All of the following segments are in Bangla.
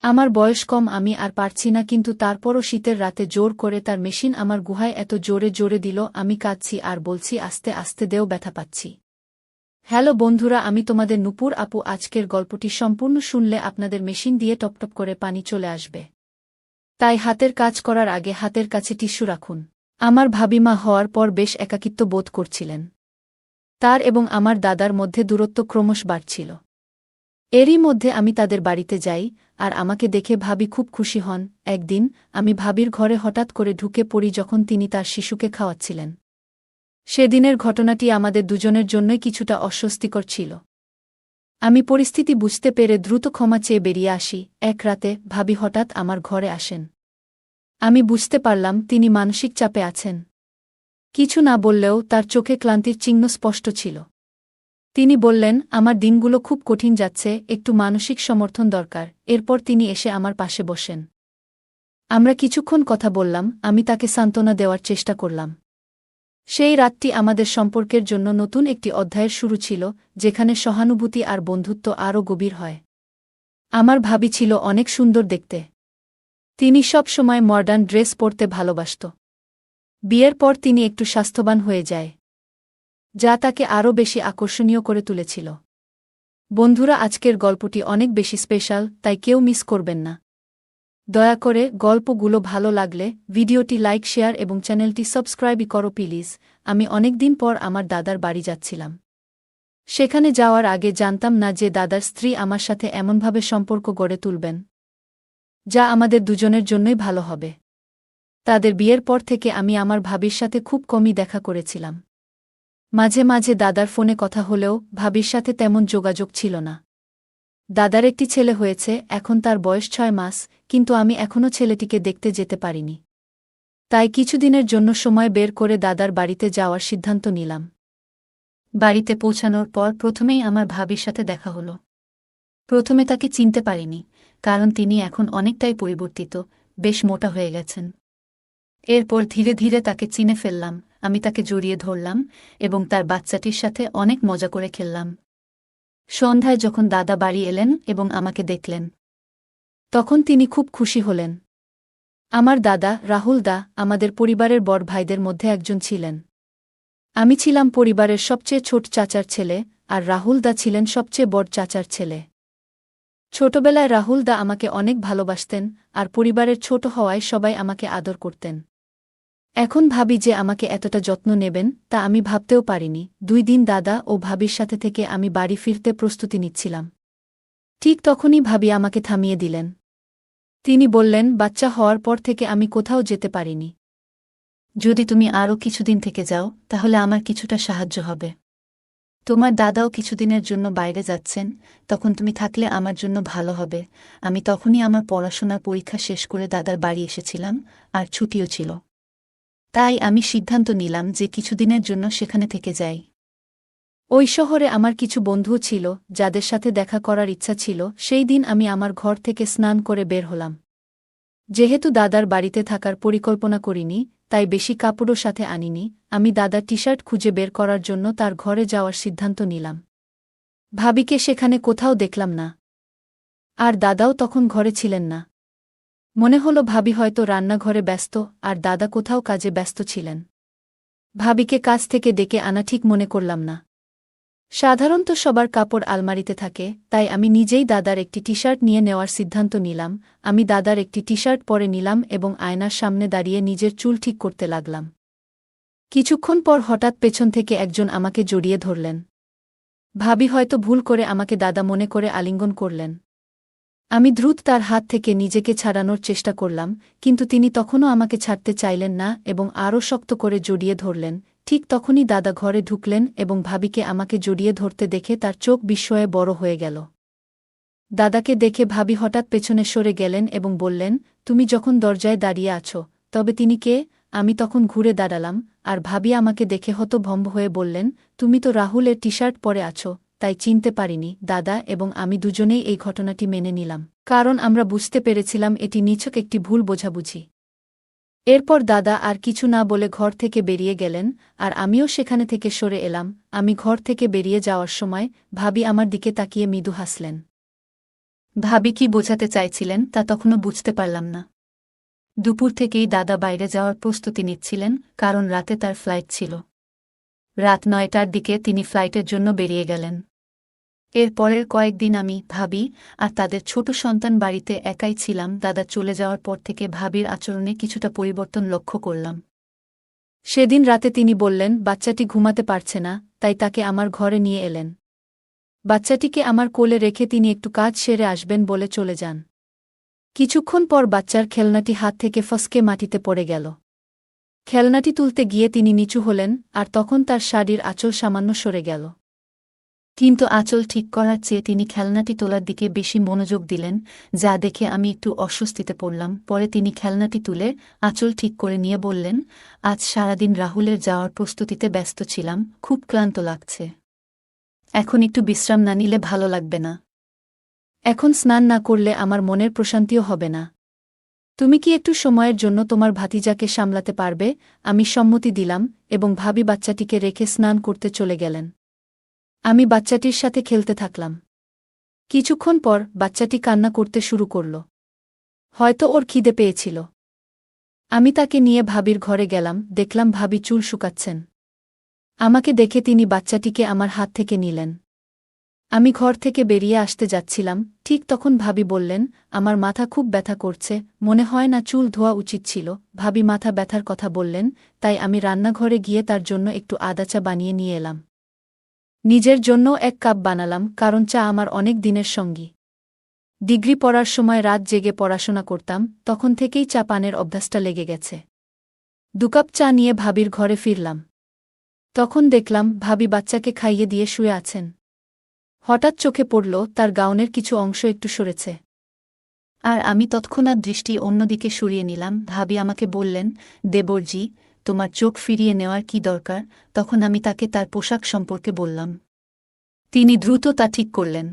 আমার বয়স কম, আমি আর পারছি না, কিন্তু তারপরও শীতের রাতে জোর করে তার মেশিন আমার গুহায় এত জোরে জোরে দিল, আমি কাঁদছি আর বলছি আস্তে আস্তে দেও, ব্যথা পাচ্ছি। হ্যালো বন্ধুরা, আমি তোমাদের নূপুর আপু। আজকের গল্পটি সম্পূর্ণ শুনলে আপনাদের মেশিন দিয়ে টপটপ করে পানি চলে আসবে। তাই হাতের কাজ করার আগে হাতের কাছে টিস্যু রাখুন। আমার ভাবিমা হওয়ার পর বেশ একাকিত্ব বোধ করছিলেন। তার এবং আমার দাদার মধ্যে দূরত্ব ক্রমশ বাড়ছিল। এরই মধ্যে আমি তাদের বাড়িতে যাই, আর আমাকে দেখে ভাবি খুব খুশি হন। একদিন আমি ভাবির ঘরে হঠাৎ করে ঢুকে পড়ি যখন তিনি তার শিশুকে খাওয়াচ্ছিলেন। সেদিনের ঘটনাটি আমাদের দুজনের জন্যই কিছুটা অস্বস্তিকর ছিল। আমি পরিস্থিতি বুঝতে পেরে দ্রুত ক্ষমা চেয়ে বেরিয়ে আসি। এক রাতে ভাবি হঠাৎ আমার ঘরে আসেন। আমি বুঝতে পারলাম তিনি মানসিক চাপে আছেন। কিছু না বললেও তার চোখে ক্লান্তির চিহ্ন স্পষ্ট ছিল। তিনি বললেন, আমার দিনগুলো খুব কঠিন যাচ্ছে, একটু মানসিক সমর্থন দরকার। এরপর তিনি এসে আমার পাশে বসেন। আমরা কিছুক্ষণ কথা বললাম, আমি তাকে সান্ত্বনা দেওয়ার চেষ্টা করলাম। সেই রাতটি আমাদের সম্পর্কের জন্য নতুন একটি অধ্যায়ের শুরু ছিল, যেখানে সহানুভূতি আর বন্ধুত্ব আরও গভীর হয়। আমার ভাবি ছিল অনেক সুন্দর দেখতে। তিনি সব সময় মডার্ন ড্রেস পরতে ভালোবাসত। বিয়ের পর তিনি একটু স্বাস্থ্যবান হয়ে যায়, যা তাকে আরও বেশি আকর্ষণীয় করে তুলেছিল। বন্ধুরা, আজকের গল্পটি অনেক বেশি স্পেশাল, তাই কেউ মিস করবেন না। দয়া করে গল্পগুলো ভালো লাগলে ভিডিওটি লাইক, শেয়ার এবং চ্যানেলটি সাবস্ক্রাইব করো প্লিজ। আমি অনেকদিন পর আমার দাদার বাড়ি যাচ্ছিলাম। সেখানে যাওয়ার আগে জানতাম না যে দাদার স্ত্রী আমার সাথে এমনভাবে সম্পর্ক গড়ে তুলবেন, যা আমাদের দুজনের জন্যই ভালো হবে। তাদের বিয়ের পর থেকে আমি আমার ভাবির সাথে খুব কমই দেখা করেছিলাম। মাঝে মাঝে দাদার ফোনে কথা হলেও ভাবির সাথে তেমন যোগাযোগ ছিল না। দাদার একটি ছেলে হয়েছে, এখন তার বয়স 6 মাস, কিন্তু আমি এখনও ছেলেটিকে দেখতে যেতে পারিনি। তাই কিছুদিনের জন্য সময় বের করে দাদার বাড়িতে যাওয়ার সিদ্ধান্ত নিলাম। বাড়িতে পৌঁছানোর পর প্রথমেই আমার ভাবির সাথে দেখা হলো। প্রথমে তাকে চিনতে পারিনি, কারণ তিনি এখন অনেকটাই পরিবর্তিত, বেশ মোটা হয়ে গেছেন। এরপর ধীরে ধীরে তাকে চিনে ফেললাম। আমি তাকে জড়িয়ে ধরলাম এবং তার বাচ্চাটির সাথে অনেক মজা করে খেললাম। সন্ধ্যায় যখন দাদা বাড়ি এলেন এবং আমাকে দেখলেন, তখন তিনি খুব খুশি হলেন। আমার দাদা রাহুল দা আমাদের পরিবারের বড় ভাইদের মধ্যে একজন ছিলেন। আমি ছিলাম পরিবারের সবচেয়ে ছোট চাচার ছেলে, আর রাহুল দা ছিলেন সবচেয়ে বড় চাচার ছেলে। ছোটবেলায় রাহুল দা আমাকে অনেক ভালোবাসতেন, আর পরিবারের ছোট হওয়ায় সবাই আমাকে আদর করতেন। এখন ভাবি যে আমাকে এতটা যত্ন নেবেন, তা আমি ভাবতেও পারিনি। 2 দিন দাদা ও ভাবির সাথে থেকে আমি বাড়ি ফিরতে প্রস্তুতি নিচ্ছিলাম। ঠিক তখনই ভাবি আমাকে থামিয়ে দিলেন। তিনি বললেন, বাচ্চা হওয়ার পর থেকে আমি কোথাও যেতে পারিনি। যদি তুমি আরও কিছুদিন থেকে যাও, তাহলে আমার কিছুটা সাহায্য হবে। তোমার দাদাও কিছুদিনের জন্য বাইরে যাচ্ছেন, তখন তুমি থাকলে আমার জন্য ভালো হবে। আমি তখনই আমার পড়াশোনার পরীক্ষা শেষ করে দাদার বাড়ি এসেছিলাম, আর ছুটিও ছিল। তাই আমি সিদ্ধান্ত নিলাম যে কিছুদিনের জন্য সেখানে থেকে যাই। ওই শহরে আমার কিছু বন্ধুও ছিল, যাদের সাথে দেখা করার ইচ্ছা ছিল। সেই দিন আমি আমার ঘর থেকে স্নান করে বের হলাম। যেহেতু দাদার বাড়িতে থাকার পরিকল্পনা করিনি, তাই বেশি কাপড়ও সাথে আনিনি। আমি দাদার টি-শার্ট খুঁজে বের করার জন্য তার ঘরে যাওয়ার সিদ্ধান্ত নিলাম। ভাবিকে সেখানে কোথাও দেখলাম না, আর দাদাও তখন ঘরে ছিলেন না। মনে হলো ভাবি হয়তো রান্নাঘরে ব্যস্ত, আর দাদা কোথাও কাজে ব্যস্ত ছিলেন। ভাবিকে কাজ থেকে ডেকে আনা ঠিক মনে করলাম না। সাধারণত সবার কাপড় আলমারিতে থাকে, তাই আমি নিজেই দাদার একটি টি-শার্ট নিয়ে নেওয়ার সিদ্ধান্ত নিলাম। আমি দাদার একটি টি-শার্ট পরে নিলাম এবং আয়নার সামনে দাঁড়িয়ে নিজের চুল ঠিক করতে লাগলাম। কিছুক্ষণ পর হঠাৎ পেছন থেকে একজন আমাকে জড়িয়ে ধরলেন। ভাবি হয়তো ভুল করে আমাকে দাদা মনে করে আলিঙ্গন করলেন। আমি দ্রুত তার হাত থেকে নিজেকে ছাড়ানোর চেষ্টা করলাম, কিন্তু তিনি তখনও আমাকে ছাড়তে চাইলেন না এবং আরও শক্ত করে জড়িয়ে ধরলেন। ঠিক তখনই দাদা ঘরে ঢুকলেন এবং ভাবিকে আমাকে জড়িয়ে ধরতে দেখে তার চোখ বিস্ময়ে বড় হয়ে গেল। দাদাকে দেখে ভাবি হঠাৎ পেছনে সরে গেলেন এবং বললেন, তুমি যখন দরজায় দাঁড়িয়ে আছো, তবে তিনি কে? আমি তখন ঘুরে দাঁড়ালাম, আর ভাবি আমাকে দেখে হতভম্ব হয়ে বললেন, তুমি তো রাহুলের টি-শার্ট পরে আছো, তাই চিনতে পারিনি। দাদা এবং আমি দুজনেই এই ঘটনাটি মেনে নিলাম, কারণ আমরা বুঝতে পেরেছিলাম এটি নিছক একটি ভুল বোঝাবুঝি। এরপর দাদা আর কিছু না বলে ঘর থেকে বেরিয়ে গেলেন, আর আমিও সেখানে থেকে সরে এলাম। আমি ঘর থেকে বেরিয়ে যাওয়ার সময় ভাবি আমার দিকে তাকিয়ে মৃদু হাসলেন। ভাবি কি বোঝাতে চাইছিলেন তা তখনও বুঝতে পারলাম না। দুপুর থেকেই দাদা বাইরে যাওয়ার প্রস্তুতি নিচ্ছিলেন, কারণ রাতে তার ফ্লাইট ছিল। রাত ৯টার দিকে তিনি ফ্লাইটের জন্য বেরিয়ে গেলেন। এর পরের কয়েকদিন আমি, ভাবি আর তাদের ছোট সন্তান বাড়িতে একাই ছিলাম। দাদা চলে যাওয়ার পর থেকে ভাবির আচরণে কিছুটা পরিবর্তন লক্ষ্য করলাম। সেদিন রাতে তিনি বললেন বাচ্চাটি ঘুমাতে পারছে না, তাই তাকে আমার ঘরে নিয়ে এলেন। বাচ্চাটিকে আমার কোলে রেখে তিনি একটু কাজ সেরে আসবেন বলে চলে যান। কিছুক্ষণ পর বাচ্চার খেলনাটি হাত থেকে ফসকে মাটিতে পড়ে গেল। খেলনাটি তুলতে গিয়ে তিনি নিচু হলেন, আর তখন তার শাড়ির আঁচল সামান্য সরে গেল। কিন্তু আঁচল ঠিক করার চেয়ে তিনি খেলনাটি তোলার দিকে বেশি মনোযোগ দিলেন, যা দেখে আমি একটু অস্বস্তিতে পড়লাম। পরে তিনি খেলনাটি তুলে আঁচল ঠিক করে নিয়ে বললেন, আজ সারাদিন রাহুলের যাওয়ার প্রস্তুতিতে ব্যস্ত ছিলাম, খুব ক্লান্ত লাগছে। এখন একটু বিশ্রাম না নিলে ভালো লাগবে না। এখন স্নান না করলে আমার মনের প্রশান্তিও হবে না। তুমি কি একটু সময়ের জন্য তোমার ভাতিজাকে সামলাতে পারবে? আমি সম্মতি দিলাম, এবং ভাবি বাচ্চাটিকে রেখে স্নান করতে চলে গেলেন। আমি বাচ্চাটির সাথে খেলতে থাকলাম। কিছুক্ষণ পর বাচ্চাটি কান্না করতে শুরু করল। হয়তো ওর খিদে পেয়েছিল। আমি তাকে নিয়ে ভাবির ঘরে গেলাম, দেখলাম ভাবি চুল শুকাচ্ছেন। আমাকে দেখে তিনি বাচ্চাটিকে আমার হাত থেকে নিলেন। আমি ঘর থেকে বেরিয়ে আসতে যাচ্ছিলাম, ঠিক তখন ভাবি বললেন, আমার মাথা খুব ব্যথা করছে, মনে হয় না চুল ধোয়া উচিত ছিল। ভাবি মাথা ব্যথার কথা বললেন, তাই আমি রান্নাঘরে গিয়ে তার জন্য একটু আদা চা বানিয়ে নিয়ে এলাম। নিজের জন্য ১ কাপ বানালাম, কারণ চা আমার অনেক দিনের সঙ্গী। ডিগ্রি পড়ার সময় রাত জেগে পড়াশোনা করতাম, তখন থেকেই চা পানের অভ্যাসটা লেগে গেছে। ২ কাপ চা নিয়ে ভাবির ঘরে ফিরলাম। তখন দেখলাম ভাবি বাচ্চাকে খাইয়ে দিয়ে শুয়ে আছেন। হঠাৎ চোখে পড়ল তার গাউনের কিছু অংশ একটু সরেছে। আর আমি তৎক্ষণাৎ দৃষ্টি অন্যদিকে সরিয়ে নিলাম। ভাবি আমাকে বললেন, দেবরজি, তোমার চোখ ফিরিয়ে নেওয়ার কি দরকার? তখন আমি তাকে তার পোশাক সম্পর্কে বললাম। তিনি দ্রুত তা ঠিক করলেন।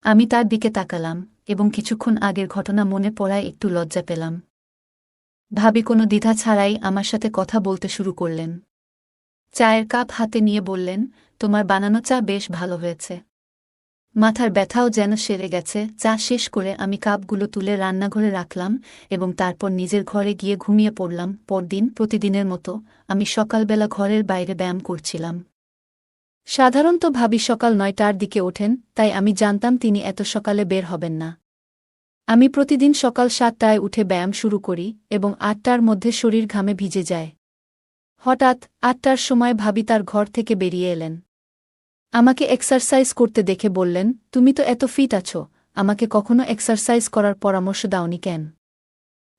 আমি তার দিকে তাকালাম, এবং কিছুক্ষণ আগের ঘটনা মনে পড়ায় একটু লজ্জা পেলাম। ভাবি কোনো দ্বিধা ছাড়াই আমার সাথে কথা বলতে শুরু করলেন। চায়ের কাপ হাতে নিয়ে বললেন, তোমার বানানো চা বেশ ভালো হয়েছে। মাথার ব্যথাও যেন সেরে গেছে। চা শেষ করে আমি কাপগুলো তুলে রান্নাঘরে রাখলাম, এবং তারপর নিজের ঘরে গিয়ে ঘুমিয়ে পড়লাম। পরদিন প্রতিদিনের মতো আমি সকালবেলা ঘরের বাইরে ব্যায়াম করছিলাম। সাধারণত ভাবি সকাল ৯টার দিকে ওঠেন, তাই আমি জানতাম তিনি এত সকালে বের হবেন না। আমি প্রতিদিন সকাল ৭টায় উঠে ব্যায়াম শুরু করি, এবং ৮টার মধ্যে শরীর ঘামে ভিজে যায়। হঠাৎ ৮টার সময় ভাবি তার ঘর থেকে বেরিয়ে এলেন। আমাকে এক্সারসাইজ করতে দেখে বললেন, তুমি তো এত ফিট আছো, আমাকে কখনো এক্সারসাইজ করার পরামর্শ দাওনি কেন?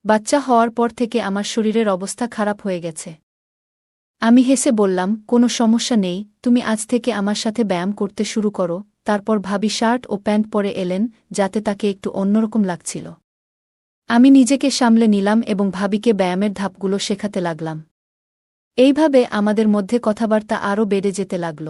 বাচ্চা হওয়ার পর থেকে আমার শরীরের অবস্থা খারাপ হয়ে গেছে। আমি হেসে বললাম, কোনো সমস্যা নেই, তুমি আজ থেকে আমার সাথে ব্যায়াম করতে শুরু করো। তারপর ভাবি শার্ট ও প্যান্ট পরে এলেন, যাতে তাকে একটু অন্যরকম লাগছিল। আমি নিজেকে সামলে নিলাম এবং ভাবিকে ব্যায়ামের ধাপগুলো শেখাতে লাগলাম। এইভাবে আমাদের মধ্যে কথাবার্তা আরও বেড়ে যেতে লাগল।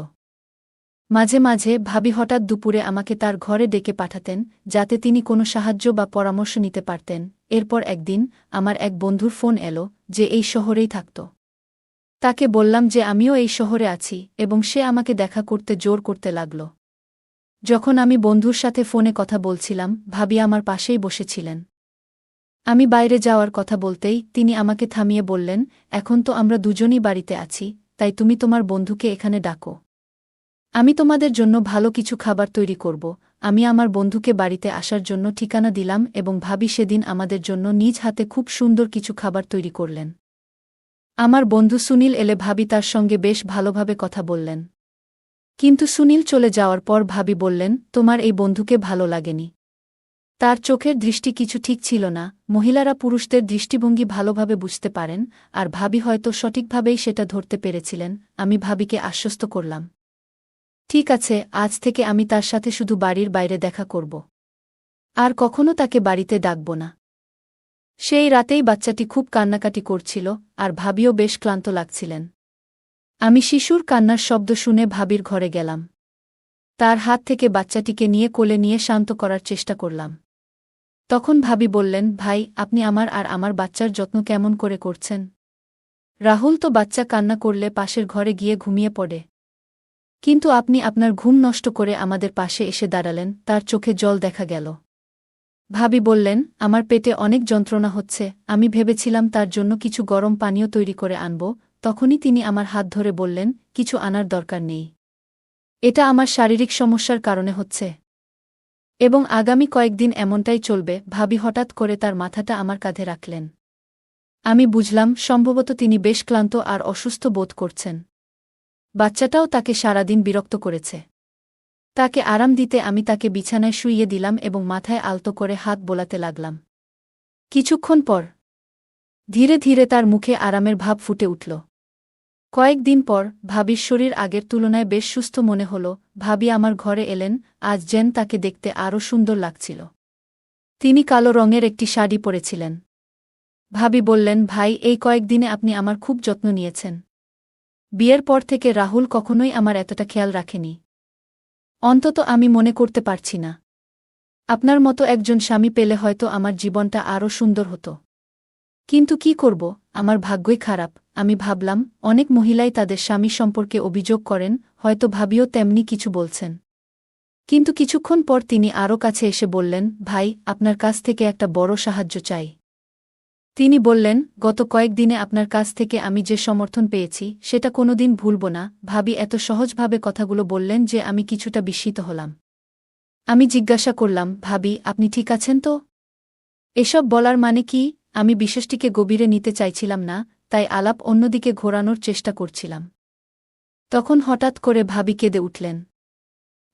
মাঝে মাঝে ভাবি হঠাৎ দুপুরে আমাকে তার ঘরে ডেকে পাঠাতেন, যাতে তিনি কোনো সাহায্য বা পরামর্শ নিতে পারতেন। এরপর একদিন আমার এক বন্ধুর ফোন এলো, যে এই শহরেই থাকত। তাকে বললাম যে আমিও এই শহরে আছি, এবং সে আমাকে দেখা করতে জোর করতে লাগল। যখন আমি বন্ধুর সাথে ফোনে কথা বলছিলাম, ভাবি আমার পাশেই বসেছিলেন। আমি বাইরে যাওয়ার কথা বলতেই তিনি আমাকে থামিয়ে বললেন, এখন তো আমরা দুজনই বাড়িতে আছি, তাই তুমি তোমার বন্ধুকে এখানে ডাকো। আমি তোমাদের জন্য ভালো কিছু খাবার তৈরি করব। আমি আমার বন্ধুকে বাড়িতে আসার জন্য ঠিকানা দিলাম, এবং ভাবি সেদিন আমাদের জন্য নিজ হাতে খুব সুন্দর কিছু খাবার তৈরি করলেন। আমার বন্ধু সুনীল এলে ভাবি তার সঙ্গে বেশ ভালোভাবে কথা বললেন। কিন্তু সুনীল চলে যাওয়ার পর ভাবি বললেন, তোমার এই বন্ধুকে ভালো লাগেনি। তার চোখের দৃষ্টি কিছু ঠিক ছিল না। মহিলারা পুরুষদের দৃষ্টিভঙ্গি ভালোভাবে বুঝতে পারেন, আর ভাবি হয়তো সঠিকভাবেই সেটা ধরতে পেরেছিলেন। আমি ভাবিকে আশ্বস্ত করলাম, ঠিক আছে, আজ থেকে আমি তার সাথে শুধু বাড়ির বাইরে দেখা করব। আর কখনো তাকে বাড়িতে ডাকব না। সেই রাতেই বাচ্চাটি খুব কান্নাকাটি করছিল, আর ভাবিও বেশ ক্লান্ত লাগছিলেন। আমি শিশুর কান্নার শব্দ শুনে ভাবির ঘরে গেলাম। তার হাত থেকে বাচ্চাটিকে নিয়ে কোলে নিয়ে শান্ত করার চেষ্টা করলাম। তখন ভাবি বললেন, ভাই, আপনি আমার আর আমার বাচ্চার যত্ন কেমন করে করছেন? রাহুল তো বাচ্চা কান্না করলে পাশের ঘরে গিয়ে ঘুমিয়ে পড়ে, কিন্তু আপনি আপনার ঘুম নষ্ট করে আমাদের পাশে এসে দাঁড়ালেন। তার চোখে জল দেখা গেল। ভাবি বললেন, আমার পেটে অনেক যন্ত্রণা হচ্ছে, আমি ভেবেছিলাম তার জন্য কিছু গরম পানীয় তৈরি করে আনব, তখনই তিনি আমার হাত ধরে বললেন, কিছু আনার দরকার নেই। এটা আমার শারীরিক সমস্যার কারণে হচ্ছে। এবং আগামী কয়েকদিন এমনটাই চলবে। ভাবি হঠাৎ করে তার মাথাটা আমার কাঁধে রাখলেন। আমি বুঝলাম, সম্ভবত তিনি বেশ ক্লান্ত আর অসুস্থ বোধ করছেন। বাচ্চাটাও তাকে সারাদিন বিরক্ত করেছে। তাকে আরাম দিতে আমি তাকে বিছানায় শুইয়ে দিলাম এবং মাথায় আলতো করে হাত বোলাতে লাগলাম। কিছুক্ষণ পর ধীরে ধীরে তার মুখে আরামের ভাব ফুটে উঠল। কয়েকদিন পর ভাবির শরীর আগের তুলনায় বেশ সুস্থ মনে হল। ভাবি আমার ঘরে এলেন, আজ যেন তাকে দেখতে আরও সুন্দর লাগছিল। তিনি কালো রঙের একটি শাড়ি পরেছিলেন। ভাবি বললেন, ভাই, এই কয়েকদিনে আপনি আমার খুব যত্ন নিয়েছেন। বিয়ের পর থেকে রাহুল কখনোই আমার এতটা খেয়াল রাখেনি। অন্তত আমি মনে করতে পারছি না। আপনার মতো একজন স্বামী পেলে হয়তো আমার জীবনটা আরও সুন্দর হতো। কিন্তু কি করব, আমার ভাগ্যই খারাপ। আমি ভাবলাম, অনেক মহিলাই তাদের স্বামী সম্পর্কে অভিযোগ করেন, হয়তো ভাবিও তেমনি কিছু বলছেন। কিন্তু কিছুক্ষণ পর তিনি আরও কাছে এসে বললেন, ভাই, আপনার কাছ থেকে একটা বড় সাহায্য চাই। তিনি বললেন, গত কয়েকদিনে আপনার কাছ থেকে আমি যে সমর্থন পেয়েছি সেটা কোনোদিন ভুলব না। ভাবি এত সহজভাবে কথাগুলো বললেন যে আমি কিছুটা বিস্মিত হলাম। আমি জিজ্ঞাসা করলাম, ভাবি, আপনি ঠিক আছেন তো? এসব বলার মানে কি? আমি বিষয়টিকে গভীরে নিতে চাইছিলাম না, তাই আলাপ অন্যদিকে ঘোরানোর চেষ্টা করছিলাম। তখন হঠাৎ করে ভাবি কেঁদে উঠলেন।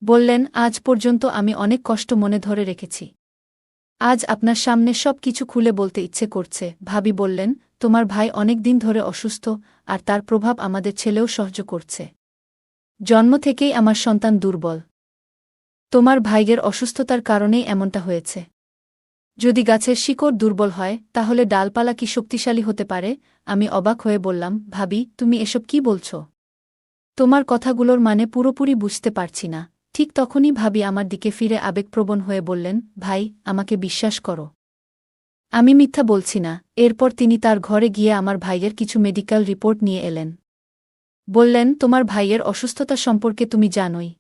বললেন, আজ পর্যন্ত আমি অনেক কষ্ট মনে ধরে রেখেছি। আজ আপনার সামনে সব কিছু খুলে বলতে ইচ্ছে করছে। ভাবি বললেন, তোমার ভাই অনেক দিন ধরে অসুস্থ, আর তার প্রভাব আমাদের ছেলেও সহ্য করছে। জন্ম থেকেই আমার সন্তান দুর্বল। তোমার ভাইয়ের অসুস্থতার কারণেই এমনটা হয়েছে। যদি গাছের শিকড় দুর্বল হয়, তাহলে ডালপালা কি শক্তিশালী হতে পারে? আমি অবাক হয়ে বললাম, ভাবি, তুমি এসব কি বলছ? তোমার কথাগুলোর মানে পুরোপুরি বুঝতে পারছি না। ঠিক তখনই ভাবি আমার দিকে ফিরে আবেগপ্রবণ হয়ে বললেন, ভাই, আমাকে বিশ্বাস করো। আমি মিথ্যা বলছি না। এরপর তিনি তার ঘরে গিয়ে আমার ভাইয়ের কিছু মেডিকেল রিপোর্ট নিয়ে এলেন। বললেন, তোমার ভাইয়ের অসুস্থতা সম্পর্কে তুমি জানোই।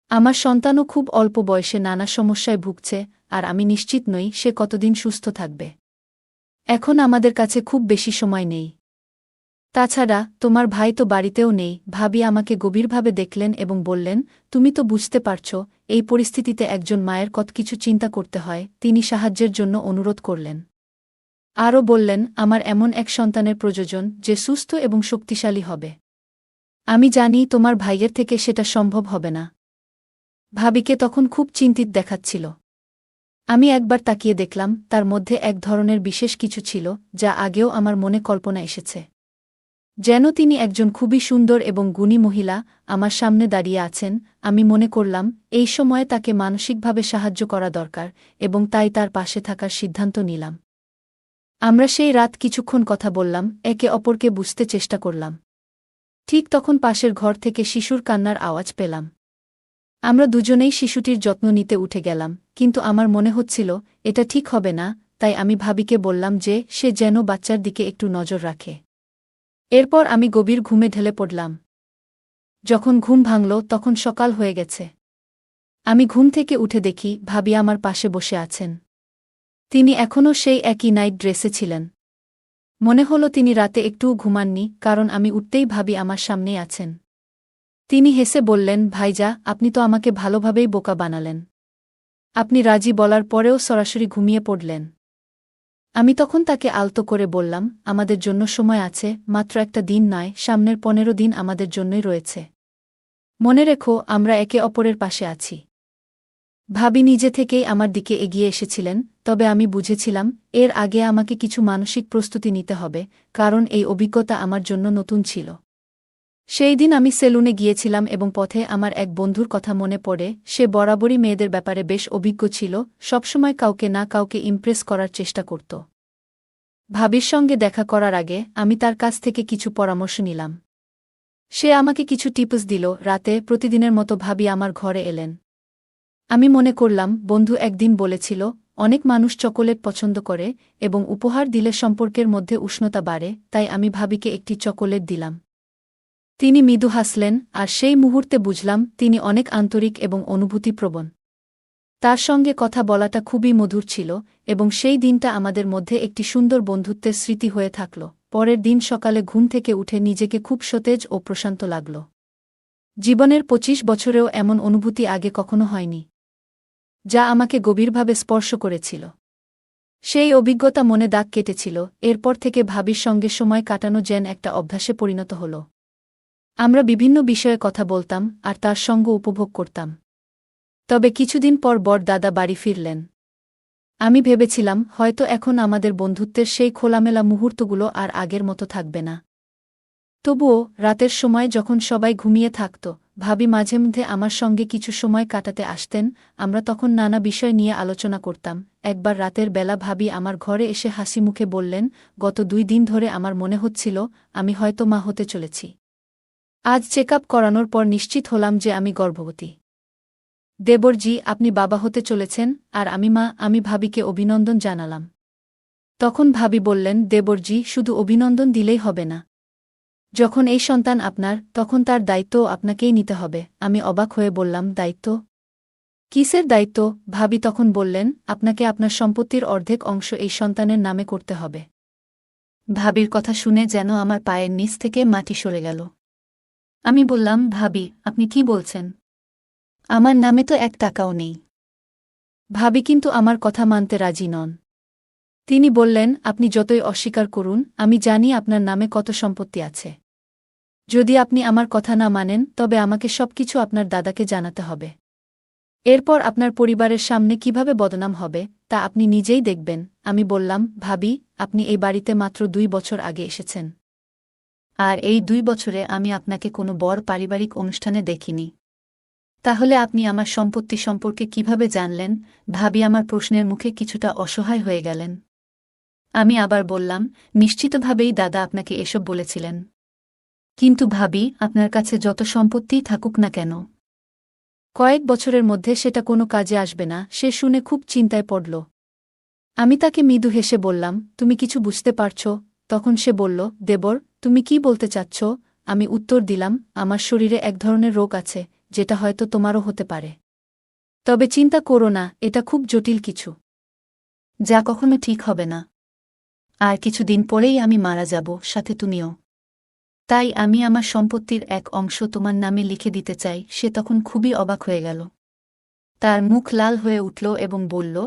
আমার সন্তানও খুব অল্প বয়সে নানা সমস্যায় ভুগছে, আর আমি নিশ্চিত নই সে কতদিন সুস্থ থাকবে। এখন আমাদের কাছে খুব বেশি সময় নেই। তাছাড়া তোমার ভাই তো বাড়িতেও নেই। ভাবি আমাকে গভীরভাবে দেখলেন এবং বললেন, তুমি তো বুঝতে পারছ, এই পরিস্থিতিতে একজন মায়ের কত কিছু চিন্তা করতে হয়। তিনি সাহায্যের জন্য অনুরোধ করলেন। আরও বললেন, আমার এমন এক সন্তানের প্রয়োজন যে সুস্থ এবং শক্তিশালী হবে। আমি জানি তোমার ভাইয়ের থেকে সেটা সম্ভব হবে না। ভাবিকে তখন খুব চিন্তিত দেখাচ্ছিল। আমি একবার তাকিয়ে দেখলাম, তার মধ্যে এক ধরনের বিশেষ কিছু ছিল, যা আগেও আমার মনে কল্পনা এসেছে। যেন তিনি একজন খুবই সুন্দর এবং গুণী মহিলা আমার সামনে দাঁড়িয়ে আছেন। আমি মনে করলাম, এই সময়ে তাকে মানসিকভাবে সাহায্য করা দরকার, এবং তাই তার পাশে থাকার সিদ্ধান্ত নিলাম। আমরা সেই রাত কিছুক্ষণ কথা বললাম, একে অপরকে বুঝতে চেষ্টা করলাম। ঠিক তখন পাশের ঘর থেকে শিশুর কান্নার আওয়াজ পেলাম। আমরা দুজনেই শিশুটির যত্ন নিতে উঠে গেলাম, কিন্তু আমার মনে হচ্ছিল এটা ঠিক হবে না। তাই আমি ভাবিকে বললাম যে সে যেন বাচ্চার দিকে একটু নজর রাখে। এরপর আমি গভীর ঘুমে ঢলে পড়লাম। যখন ঘুম ভাঙল তখন সকাল হয়ে গেছে। আমি ঘুম থেকে উঠে দেখি ভাবি আমার পাশে বসে আছেন। তিনি এখনও সেই একই নাইট ড্রেসে ছিলেন। মনে হলো তিনি রাতে একটুও ঘুমাননি, কারণ আমি উঠতেই ভাবি আমার সামনেই আছেন। তিনি হেসে বললেন, ভাইজা, আপনি তো আমাকে ভালোভাবেই বোকা বানালেন। আপনি রাজি বলার পরেও সরাসরি ঘুমিয়ে পড়লেন। আমি তখন তাকে আলতো করে বললাম, আমাদের জন্য সময় আছে, মাত্র একটা দিন নয়, সামনের 15 দিন আমাদের জন্যই রয়েছে। মনে রেখো, আমরা একে অপরের পাশে আছি। ভাবি নিজে থেকেই আমার দিকে এগিয়ে এসেছিলেন, তবে আমি বুঝেছিলাম এর আগে আমাকে কিছু মানসিক প্রস্তুতি নিতে হবে, কারণ এই অভিজ্ঞতা আমার জন্য নতুন ছিল। সেই দিন আমি সেলুনে গিয়েছিলাম এবং পথে আমার এক বন্ধুর কথা মনে পড়ে। সে বরাবরই মেয়েদের ব্যাপারে বেশ অভিজ্ঞ ছিল, সবসময় কাউকে না কাউকে ইমপ্রেস করার চেষ্টা করত। ভাবির সঙ্গে দেখা করার আগে আমি তার কাছ থেকে কিছু পরামর্শ নিলাম। সে আমাকে কিছু টিপস দিল। রাতে প্রতিদিনের মতো ভাবি আমার ঘরে এলেন। আমি মনে করলাম, বন্ধু একদিন বলেছিল, অনেক মানুষ চকোলেট পছন্দ করে এবং উপহার দিলে সম্পর্কের মধ্যে উষ্ণতা বাড়ে, তাই আমি ভাবিকে একটি চকোলেট দিলাম। তিনি মৃদু হাসলেন, আর সেই মুহূর্তে বুঝলাম তিনি অনেক আন্তরিক এবং অনুভূতিপ্রবণ। তার সঙ্গে কথা বলাটা খুবই মধুর ছিল এবং সেই দিনটা আমাদের মধ্যে একটি সুন্দর বন্ধুত্বের স্মৃতি হয়ে থাকল। পরের দিন সকালে ঘুম থেকে উঠে নিজেকে খুব সতেজ ও প্রশান্ত লাগল। জীবনের ২৫ বছরেও এমন অনুভূতি আগে কখনো হয়নি, যা আমাকে গভীরভাবে স্পর্শ করেছিল। সেই অভিজ্ঞতা মনে দাগ কেটেছিল। এরপর থেকে ভাবির সঙ্গে সময় কাটানো যেন একটা অভ্যাসে পরিণত হল। আমরা বিভিন্ন বিষয়ে কথা বলতাম আর তার সঙ্গ উপভোগ করতাম। তবে কিছুদিন পর দাদা বাড়ি ফিরলেন। আমি ভেবেছিলাম হয়তো এখন আমাদের বন্ধুত্বের সেই খোলামেলা মুহূর্তগুলো আর আগের মতো থাকবে না। তবুও রাতের সময় যখন সবাই ঘুমিয়ে থাকত, ভাবি মাঝে মধ্যে আমার সঙ্গে কিছু সময় কাটাতে আসতেন। আমরা তখন নানা বিষয় নিয়ে আলোচনা করতাম। একবার রাতের বেলা ভাবি আমার ঘরে এসে হাসি মুখে বললেন, গত ২ দিন ধরে আমার মনে হচ্ছিল আমি হয়তো মা হতে চলেছি। আজ চেকআপ করানোর পর নিশ্চিত হলাম যে আমি গর্ভবতী। দেবরজি, আপনি বাবা হতে চলেছেন আর আমি মা। আমি ভাবিকে অভিনন্দন জানালাম। তখন ভাবি বললেন, দেবরজি, শুধু অভিনন্দন দিলেই হবে না। যখন এই সন্তান আপনার, তখন তার দায়িত্বও আপনাকেই নিতে হবে। আমি অবাক হয়ে বললাম, দায়িত্ব? কিসের দায়িত্ব? ভাবি তখন বললেন, আপনাকে আপনার সম্পত্তির অর্ধেক অংশ এই সন্তানের নামে করতে হবে। ভাবির কথা শুনে যেন আমার পায়ের নিচ থেকে মাটি সরে গেল। আমি বললাম, ভাবি, আপনি কি বলছেন? আমার নামে তো ১ টাকাও নেই। ভাবি কিন্তু আমার কথা মানতে রাজি নন। তিনি বললেন, আপনি যতই অস্বীকার করুন, আমি জানি আপনার নামে কত সম্পত্তি আছে। যদি আপনি আমার কথা না মানেন, তবে আমাকে সবকিছু আপনার দাদাকে জানাতে হবে। এরপর আপনার পরিবারের সামনে কিভাবে বদনাম হবে, তা আপনি নিজেই দেখবেন। আমি বললাম, ভাবি, আপনি এই বাড়িতে মাত্র ২ বছর আগে এসেছেন। আর এই ২ বছরে আমি আপনাকে কোনো বড় পারিবারিক অনুষ্ঠানে দেখিনি। তাহলে আপনি আমার সম্পত্তি সম্পর্কে কিভাবে জানলেন? ভাবি আমার প্রশ্নের মুখে কিছুটা অসহায় হয়ে গেলেন। আমি আবার বললাম, নিশ্চিতভাবেই দাদা আপনাকে এসব বলেছিলেন। কিন্তু ভাবি, আপনার কাছে যত সম্পত্তিই থাকুক না কেন, কয়েক বছরের মধ্যে সেটা কোনো কাজে আসবে না। সে শুনে খুব চিন্তায় পড়ল। আমি তাকে মৃদু হেসে বললাম, তুমি কিছু বুঝতে পারছ? তখন সে বলল, দেবর, তুমি কি বলতে চাচ্ছ? আমি উত্তর দিলাম, আমার শরীরে এক ধরনের রোগ আছে, যেটা হয়তো তোমারও হতে পারে। তবে চিন্তা করো না, এটা খুব জটিল কিছু, যা কখনো ঠিক হবে না। আর কিছুদিন পরেই আমি মারা যাব, সাথে তুমিও। তাই আমি আমার সম্পত্তির এক অংশ তোমার নামে লিখে দিতে চাই। সে তখন খুবই অবাক হয়ে গেল। তার মুখ লাল হয়ে উঠল এবং বলল,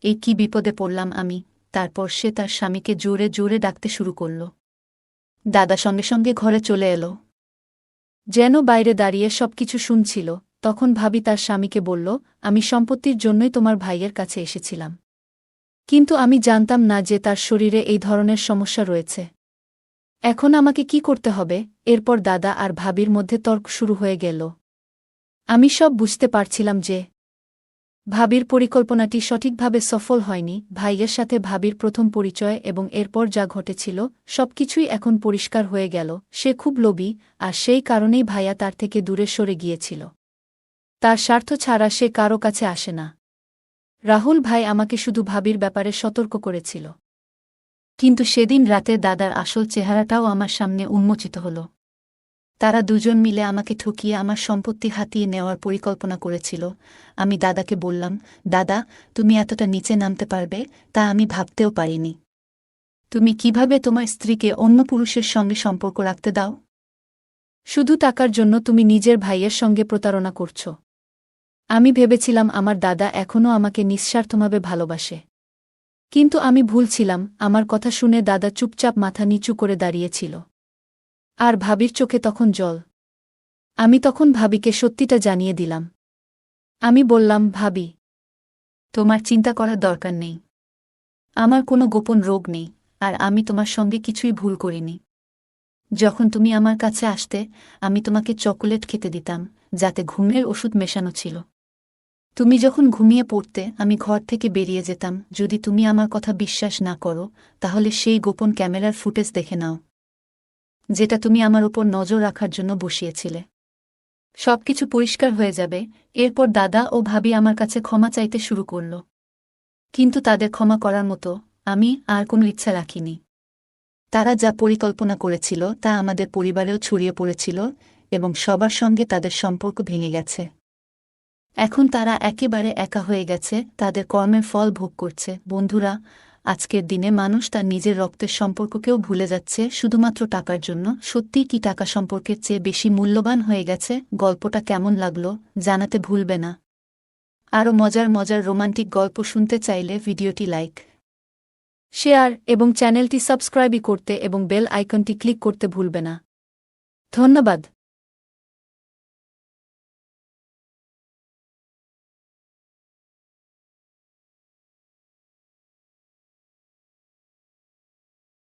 এই কি বিপদে পড়লাম আমি। তারপর সে তার স্বামীকে জোরে জোরে ডাকতে শুরু করল। দাদা সঙ্গে সঙ্গে ঘরে চলে এলো, যেন বাইরে দাঁড়িয়ে সবকিছু শুনছিল। তখন ভাবি তার স্বামীকে বলল, আমি সম্পত্তির জন্যই তোমার ভাইয়ের কাছে এসেছিলাম। কিন্তু আমি জানতাম না যে তার শরীরে এই ধরনের সমস্যা রয়েছে। এখন আমাকে কি করতে হবে? এরপর দাদা আর ভাবির মধ্যে তর্ক শুরু হয়ে গেল। আমি সব বুঝতে পারছিলাম যে ভাবির পরিকল্পনাটি সঠিকভাবে সফল হয়নি। ভাইয়ের সাথে ভাবির প্রথম পরিচয় এবং এরপর যা ঘটেছিল, সবকিছুই এখন পরিষ্কার হয়ে গেল। সে খুব লোভী, আর সেই কারণেই ভাইয়া তার থেকে দূরে সরে গিয়েছিল। তার স্বার্থ ছাড়া সে কারো কাছে আসে না। রাহুল ভাই আমাকে শুধু ভাবির ব্যাপারে সতর্ক করেছিল। কিন্তু সেদিন রাতে দাদার আসল চেহারাটাও আমার সামনে উন্মোচিত হল। তারা দুজন মিলে আমাকে ঠকিয়ে আমার সম্পত্তি হাতিয়ে নেওয়ার পরিকল্পনা করেছিল। আমি দাদাকে বললাম, দাদা, তুমি এতটা নিচে নামতে পারবে, তা আমি ভাবতেও পারিনি। তুমি কিভাবে তোমার স্ত্রীকে অন্য পুরুষের সঙ্গে সম্পর্ক রাখতে দাও? শুধু টাকার জন্য তুমি নিজের ভাইয়ের সঙ্গে প্রতারণা করছ। আমি ভেবেছিলাম আমার দাদা এখনও আমাকে নিঃস্বার্থভাবে ভালোবাসে। কিন্তু আমি ভুল ছিলাম। আমার কথা শুনে দাদা চুপচাপ মাথা নিচু করে দাঁড়িয়েছিল। আর ভাবির চোখে তখন জল। আমি তখন ভাবিকে সত্যিটা জানিয়ে দিলাম। আমি বললাম, ভাবি, তোমার চিন্তা করার দরকার নেই। আমার কোনো গোপন রোগ নেই, আর আমি তোমার সঙ্গে কিছুই ভুল করিনি। যখন তুমি আমার কাছে আসতে, আমি তোমাকে চকোলেট খেতে দিতাম, যাতে ঘুমের ওষুধ মেশানো ছিল। তুমি যখন ঘুমিয়ে পড়তে, আমি ঘর থেকে বেরিয়ে যেতাম। যদি তুমি আমার কথা বিশ্বাস না করো, তাহলে সেই গোপন ক্যামেরার ফুটেজ দেখে নাও, যেটা তুমি আমার উপর নজর রাখার জন্য বসিয়েছিলে। সবকিছু পরিষ্কার হয়ে যাবে। এরপর দাদা ও ভাবি আমার কাছে ক্ষমা চাইতে শুরু করল। কিন্তু তাদের ক্ষমা করার মতো আমি আর কোনো ইচ্ছা রাখিনি। তারা যা পরিকল্পনা করেছিল তা আমাদের পরিবারেও ছড়িয়ে পড়েছিল এবং সবার সঙ্গে তাদের সম্পর্ক ভেঙে গেছে। এখন তারা একেবারে একা হয়ে গেছে, তাদের কর্মের ফল ভোগ করছে। বন্ধুরা, আজকের দিনে মানুষ তার নিজের রক্তের সম্পর্ককেও ভুলে যাচ্ছে শুধুমাত্র টাকার জন্য। সত্যিই কি টাকা সম্পর্কের চেয়ে বেশি মূল্যবান হয়ে গেছে? গল্পটা কেমন লাগলো জানাতে ভুলবে না। আরও মজার মজার রোমান্টিক গল্প শুনতে চাইলে ভিডিওটি লাইক, শেয়ার এবং চ্যানেলটি সাবস্ক্রাইব করতে এবং বেল আইকনটি ক্লিক করতে ভুলবে না। ধন্যবাদ।